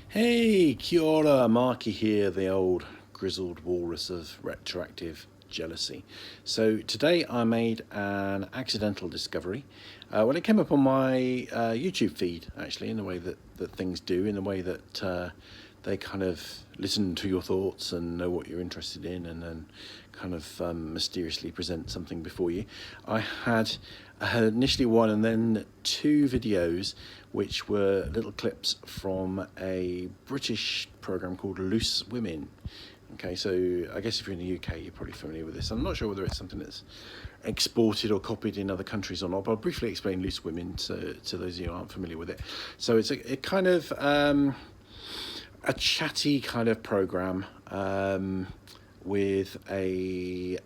Hey, kia ora, Markie here, the old grizzled walrus of retroactive jealousy. So today I made an accidental discovery. When it came up on my YouTube feed, actually, in the way that things do, in the way that they kind of listen to your thoughts and know what you're interested in, and then kind of mysteriously present something before you. I had initially one and then two videos which were little clips from a British program called Loose Women. Okay, so I guess if you're in the UK, you're probably familiar with this. I'm not sure whether it's something that's exported or copied in other countries or not, but I'll briefly explain Loose Women to those of you who aren't familiar with it. So it's a kind of a chatty kind of program with a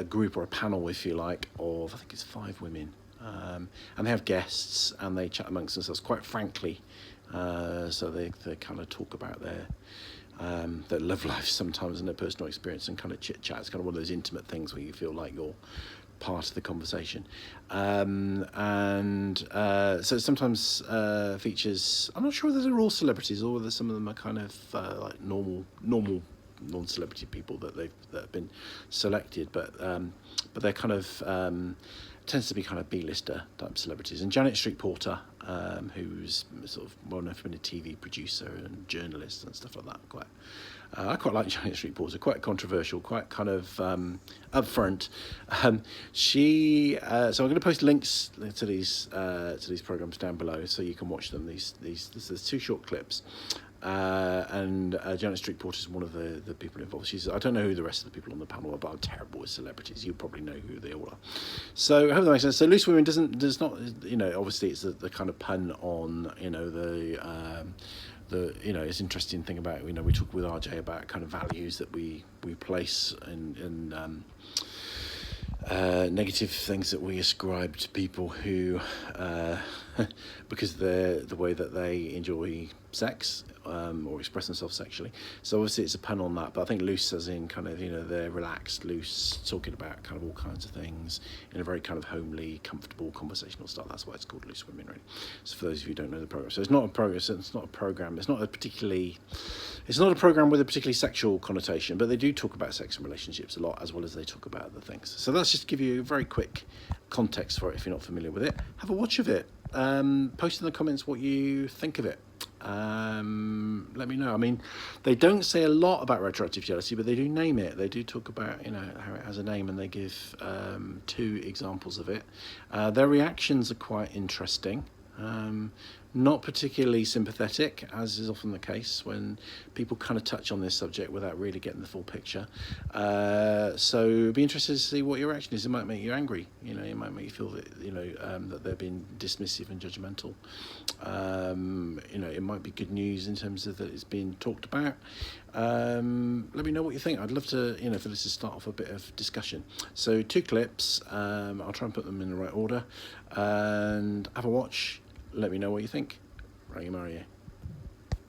group or a panel, if you like, of I think it's 5 women, and they have guests and they chat amongst themselves quite frankly. So they kind of talk about their love life sometimes and their personal experience and kind of chit chat. It's kind of one of those intimate things where you feel like you're part of the conversation, and so it sometimes features. I'm not sure whether they're all celebrities or whether some of them are kind of like normal non-celebrity people that have been selected, but they're kind of tends to be kind of B-lister type celebrities. And Janet Street Porter, who's sort of well known for being a TV producer and journalist and stuff like that. I quite like Janet Street Porter. Quite controversial, quite kind of upfront. So I'm going to post links to these programs down below so you can watch them. There's 2 short clips. And Janet Street Porter is one of the people involved. I don't know who the rest of the people on the panel are, but I'm terrible with celebrities. You probably know who they all are. So I hope that makes sense. So Loose Women does not, obviously it's the kind of pun on, it's interesting thing about, we talk with RJ about kind of values that we place in negative things that we ascribe to people who, because they're the way that they enjoy sex or express themselves sexually. So obviously it's a pun on that, but I think loose as in kind of, they're relaxed, loose, talking about kind of all kinds of things in a very kind of homely, comfortable, conversational style. That's why it's called Loose Women, really. So for those of you who don't know the program, so it's not a program, it's not a program with a particularly sexual connotation, but they do talk about sex and relationships a lot, as well as they talk about other things. So that's just to give you a very quick context for it if you're not familiar with it. Have a watch of it. Post in the comments what you think of it. Let me know. I mean, they don't say a lot about retroactive jealousy, but they do name it. They do talk about, how it has a name, and they give 2 examples of it. Their reactions are quite interesting. Not particularly sympathetic, as is often the case when people kind of touch on this subject without really getting the full picture. So be interested to see what your reaction is. It might make you angry. It might make you feel that that they're being dismissive and judgmental. It might be good news in terms of that it's being talked about. Let me know what you think. I'd love to, for this to start off a bit of discussion. So 2 clips. I'll try and put them in the right order and have a watch. Let me know what you think. Rangimarie.